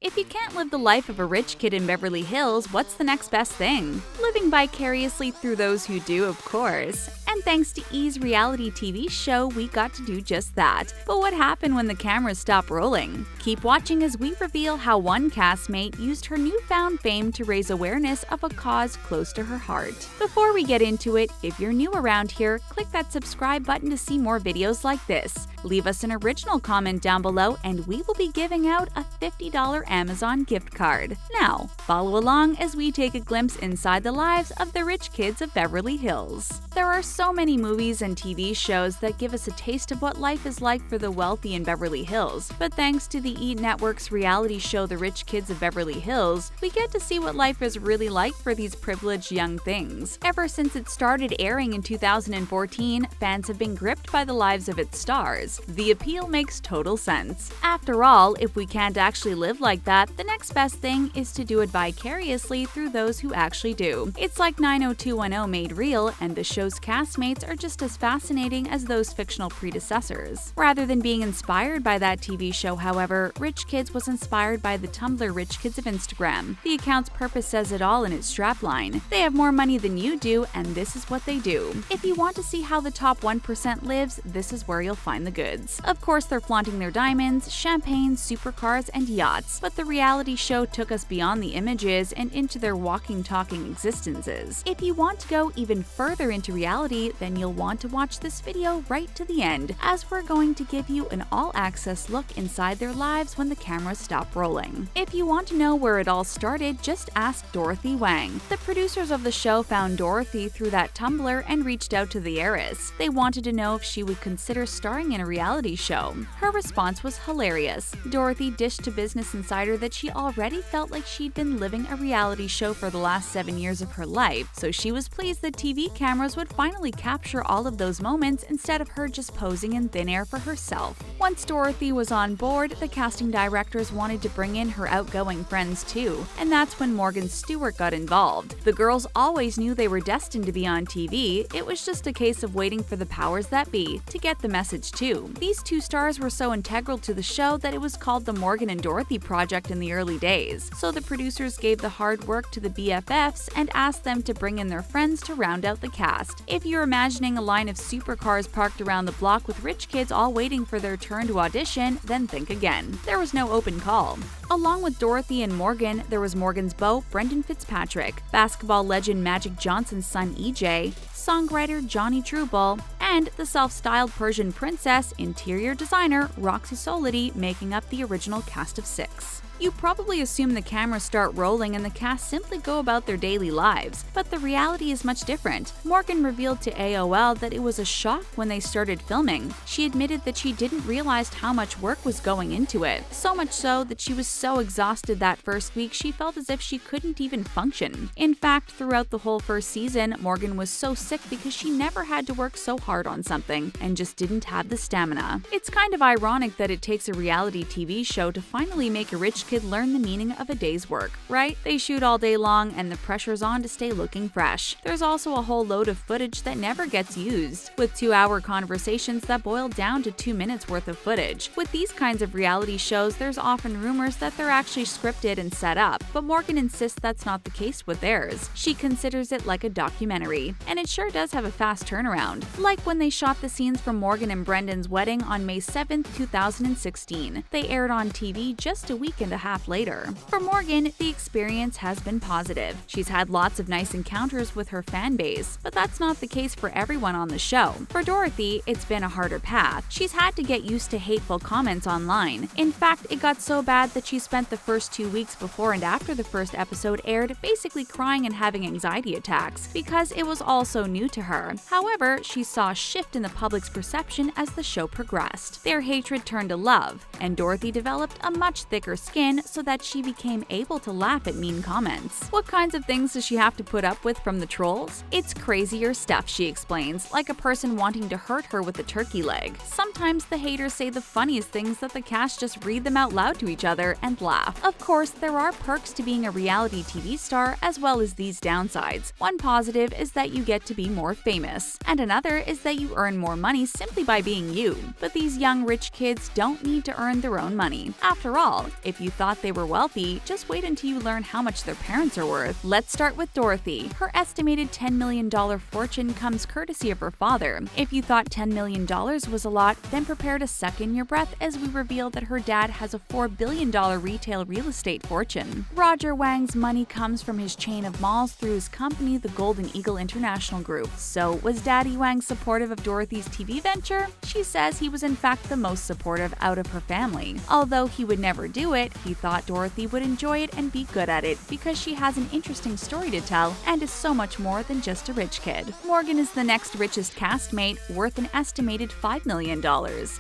If you can't live the life of a rich kid in Beverly Hills, what's the next best thing? Living vicariously through those who do, of course. And thanks to E's reality TV show, we got to do just that. But what happened when the cameras stopped rolling? Keep watching as we reveal how one castmate used her newfound fame to raise awareness of a cause close to her heart. Before we get into it, if you're new around here, click that subscribe button to see more videos like this. Leave us an original comment down below and we will be giving out a $50 Amazon gift card. Now, follow along as we take a glimpse inside the lives of the rich kids of Beverly Hills. There are so many movies and TV shows that give us a taste of what life is like for the wealthy in Beverly Hills, but thanks to the EJNYC's reality show The Rich Kids of Beverly Hills, we get to see what life is really like for these privileged young things. Ever since it started airing in 2014, fans have been gripped by the lives of its stars. The appeal makes total sense. After all, if we can't actually live like that, the next best thing is to do it vicariously through those who actually do. It's like 90210 made real, and the show's castmates are just as fascinating as those fictional predecessors. Rather than being inspired by that TV show, however, Rich Kids was inspired by the Tumblr Rich Kids of Instagram. The account's purpose says it all in its strapline. They have more money than you do, and this is what they do. If you want to see how the top 1% lives, this is where you'll find the goods. Of course, they're flaunting their diamonds, champagne, supercars, and yachts, but the reality show took us beyond the images and into their walking, talking existences. If you want to go even further into reality, then you'll want to watch this video right to the end, as we're going to give you an all-access look inside their lives when the cameras stop rolling. If you want to know where it all started, just ask Dorothy Wang. The producers of the show found Dorothy through that Tumblr and reached out to the heiress. They wanted to know if she would consider starring in a reality show. Her response was hilarious. Dorothy dished to Business Insider that she already felt like she'd been living a reality show for the last 7 years of her life, so she was pleased that TV cameras would finally capture all of those moments instead of her just posing in thin air for herself. Once Dorothy was on board, the casting directors wanted to bring in her outgoing friends too, and that's when Morgan Stewart got involved. The girls always knew they were destined to be on TV, it was just a case of waiting for the powers that be to get the message too. These two stars were so integral to the show that it was called the Morgan and Dorothy Project in the early days, so the producers gave the hard work to the BFFs and asked them to bring in their friends to round out the cast. If you're imagining a line of supercars parked around the block with rich kids all waiting for their turn to audition, then think again. There was no open call. Along with Dorothy and Morgan, there was Morgan's beau, Brendan Fitzpatrick, basketball legend Magic Johnson's son EJ, songwriter Johnny Trueball, and the self-styled Persian princess, interior designer Roxy making up the original cast of 6. You probably assume the cameras start rolling and the cast simply go about their daily lives, but the reality is much different. Morgan revealed to AOL that it was a shock when they started filming. She admitted that she didn't realize how much work was going into it, so much so that she was so exhausted that first week she felt as if she couldn't even function. In fact, throughout the whole first season, Morgan was so sick because she never had to work so hard on something and just didn't have the stamina. It's kind of ironic that it takes a reality TV show to finally make a rich kid learn the meaning of a day's work, right? They shoot all day long and the pressure's on to stay looking fresh. There's also a whole load of footage that never gets used, with 2-hour conversations that boil down to 2 minutes worth of footage. With these kinds of reality shows, there's often rumors that they're actually scripted and set up, but Morgan insists that's not the case with theirs. She considers it like a documentary, and it sure does have a fast turnaround, like when they shot the scenes from Morgan and Brendan's wedding on May 7, 2016. They aired on TV just a week and a half later. For Morgan, the experience has been positive. She's had lots of nice encounters with her fan base, but that's not the case for everyone on the show. For Dorothy, it's been a harder path. She's had to get used to hateful comments online. In fact, it got so bad that she spent the first 2 weeks before and after the first episode aired basically crying and having anxiety attacks, because it was all so new to her. However, she saw a shift in the public's perception as the show progressed. Their hatred turned to love, and Dorothy developed a much thicker skin so that she became able to laugh at mean comments. What kinds of things does she have to put up with from the trolls? It's crazier stuff, she explains, like a person wanting to hurt her with a turkey leg. Sometimes the haters say the funniest things that the cast just read them out loud to each other and laugh. Of course, there are perks to being a reality TV star as well as these downsides. One positive is that you get to be more famous, and another is that you earn more money simply by being you. But these young rich kids don't need to earn their own money. After all, if you thought they were wealthy, just wait until you learn how much their parents are worth. Let's start with Dorothy. Her estimated $10 million fortune comes courtesy of her father. If you thought $10 million was a lot, then prepare to suck in your breath as we reveal that her dad has a $4 billion retail real estate fortune. Roger Wang's money comes from his chain of malls through his company, the Golden Eagle International Group. So, was Daddy Wang supportive of Dorothy's TV venture? She says he was in fact the most supportive out of her family. Although he would never do it, he thought Dorothy would enjoy it and be good at it because she has an interesting story to tell and is so much more than just a rich kid. Morgan is the next richest castmate, worth an estimated $5 million.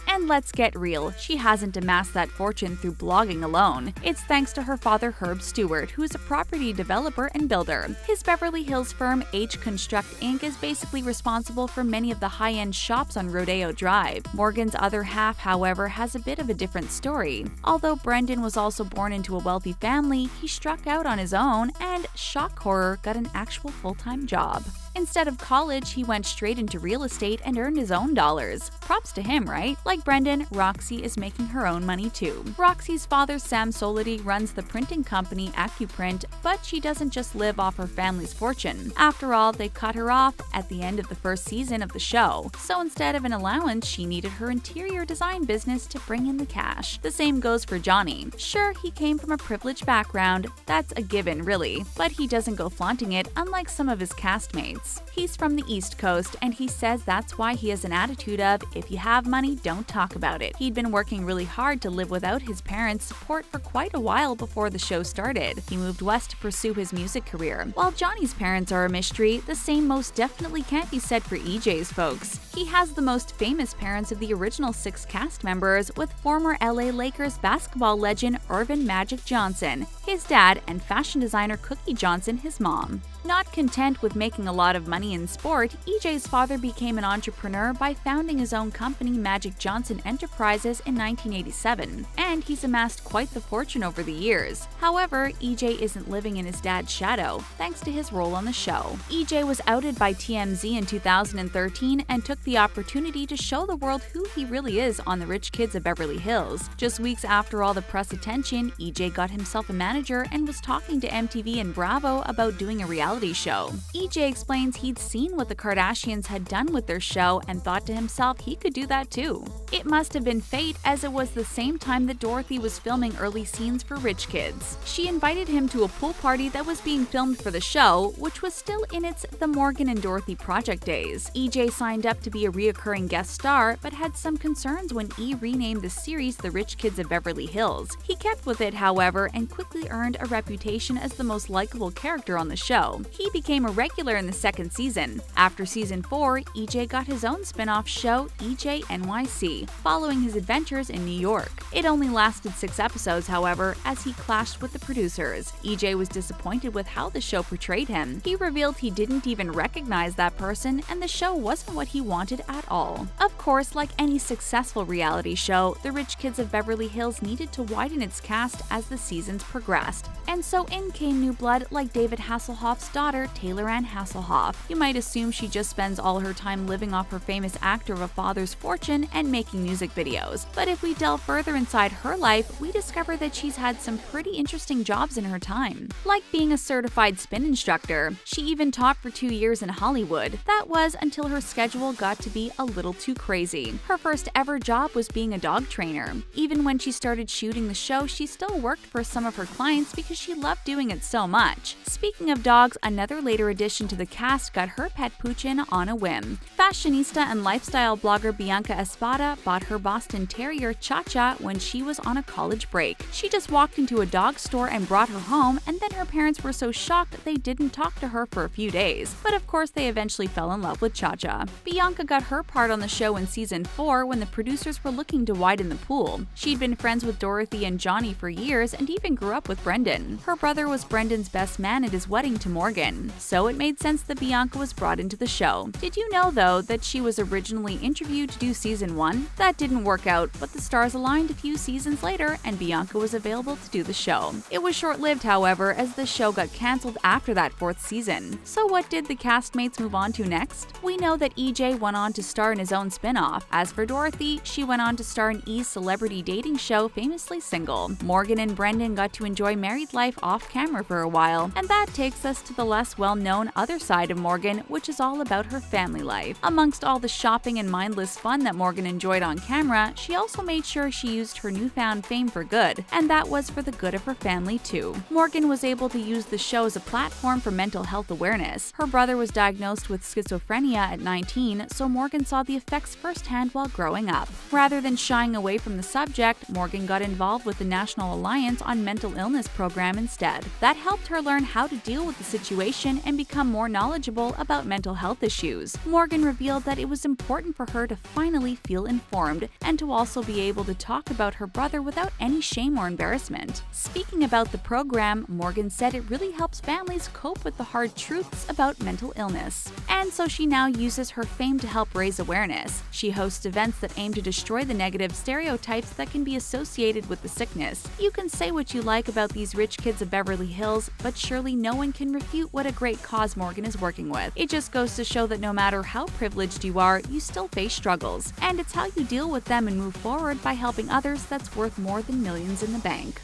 And let's get real, she hasn't amassed that fortune through blogging alone. It's thanks to her father Herb Stewart, who is a property developer and builder. His Beverly Hills firm H Construct Inc. is basically responsible for many of the high-end shops on Rodeo Drive. Morgan's other half, however, has a bit of a different story. Although Brendan was also born into a wealthy family, he struck out on his own and, shock horror, got an actual full-time job. Instead of college, he went straight into real estate and earned his own dollars. Props to him, right? Like Brendan, Roxy is making her own money too. Roxy's father, Sam Solity, runs the printing company AccuPrint, but she doesn't just live off her family's fortune. After all, they cut her off at the end of the first season of the show, so instead of an allowance, she needed her interior design business to bring in the cash. The same goes for Johnny. Sure, he came from a privileged background, that's a given really, but he doesn't go flaunting it unlike some of his castmates. He's from the East Coast, and he says that's why he has an attitude of, if you have money, don't talk about it. He'd been working really hard to live without his parents' support for quite a while before the show started. He moved west to pursue his music career. While Johnny's parents are a mystery, the same most definitely can't be said for EJ's folks. He has the most famous parents of the original 6 cast members, with former LA Lakers basketball legend Earvin Magic Johnson, his dad, and fashion designer Cookie Johnson, his mom. Not content with making a lot of money in sport, EJ's father became an entrepreneur by founding his own company Magic Johnson Enterprises in 1987, and he's amassed quite the fortune over the years. However, EJ isn't living in his dad's shadow, thanks to his role on the show. EJ was outed by TMZ in 2013 and took the opportunity to show the world who he really is on The Rich Kids of Beverly Hills. Just weeks after all the press attention, EJ got himself a manager and was talking to MTV and Bravo about doing a reality show. EJ explains he'd seen what the Kardashians had done with their show and thought to himself he could do that too. It must have been fate, as it was the same time that Dorothy was filming early scenes for Rich Kids. She invited him to a pool party that was being filmed for the show, which was still in its The Morgan and Dorothy Project days. EJ signed up to be a reoccurring guest star, but had some concerns when E renamed the series The Rich Kids of Beverly Hills. He kept with it, however, and quickly earned a reputation as the most likable character on the show. He became a regular in the second season. After season 4, EJ got his own spin-off show, EJNYC, following his adventures in New York. It only lasted 6 episodes, however, as he clashed with the producers. EJ was disappointed with how the show portrayed him. He revealed he didn't even recognize that person, and the show wasn't what he wanted at all. Of course, like any successful reality show, The Rich Kids of Beverly Hills needed to widen its cast as the seasons progressed. And so in came new blood like David Hasselhoff's daughter, Taylor Ann Hasselhoff. You might assume she just spends all her time living off her famous actor of a father's fortune and making music videos. But if we delve further inside her life, we discover that she's had some pretty interesting jobs in her time. Like being a certified spin instructor. She even taught for 2 years in Hollywood. That was until her schedule got to be a little too crazy. Her first ever job was being a dog trainer. Even when she started shooting the show, she still worked for some of her clients because she loved doing it so much. Speaking of dogs, another later addition to the cast got her pet Puchin on a whim. Fashionista and lifestyle blogger Bianca Espada bought her Boston Terrier Cha-Cha when she was on a college break. She just walked into a dog store and brought her home, and then her parents were so shocked they didn't talk to her for a few days. But of course, they eventually fell in love with Cha-Cha. Bianca got her part on the show in season 4 when the producers were looking to widen the pool. She'd been friends with Dorothy and Johnny for years and even grew up with Brendan. Her brother was Brendan's best man at his wedding to Morgan. Morgan, so it made sense that Bianca was brought into the show. Did you know, though, that she was originally interviewed to do season 1? That didn't work out, but the stars aligned a few seasons later and Bianca was available to do the show. It was short-lived, however, as the show got cancelled after that 4th season. So what did the castmates move on to next? We know that EJ went on to star in his own spinoff. As for Dorothy, she went on to star in E's celebrity dating show Famously Single. Morgan and Brendan got to enjoy married life off-camera for a while, and that takes us to the less well-known other side of Morgan, which is all about her family life. Amongst all the shopping and mindless fun that Morgan enjoyed on camera, she also made sure she used her newfound fame for good, and that was for the good of her family too. Morgan was able to use the show as a platform for mental health awareness. Her brother was diagnosed with schizophrenia at 19, so Morgan saw the effects firsthand while growing up. Rather than shying away from the subject, Morgan got involved with the National Alliance on Mental Illness program instead. That helped her learn how to deal with the situation and become more knowledgeable about mental health issues. Morgan revealed that it was important for her to finally feel informed and to also be able to talk about her brother without any shame or embarrassment. Speaking about the program, Morgan said it really helps families cope with the hard truths about mental illness. And so she now uses her fame to help raise awareness. She hosts events that aim to destroy the negative stereotypes that can be associated with the sickness. You can say what you like about these rich kids of Beverly Hills, but surely no one can refute what a great cause Morgan is working with. It just goes to show that no matter how privileged you are, you still face struggles. And it's how you deal with them and move forward by helping others that's worth more than millions in the bank.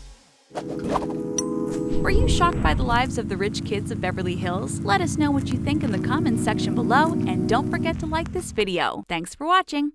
Were you shocked by the lives of the rich kids of Beverly Hills? Let us know what you think in the comments section below, and don't forget to like this video. Thanks for watching!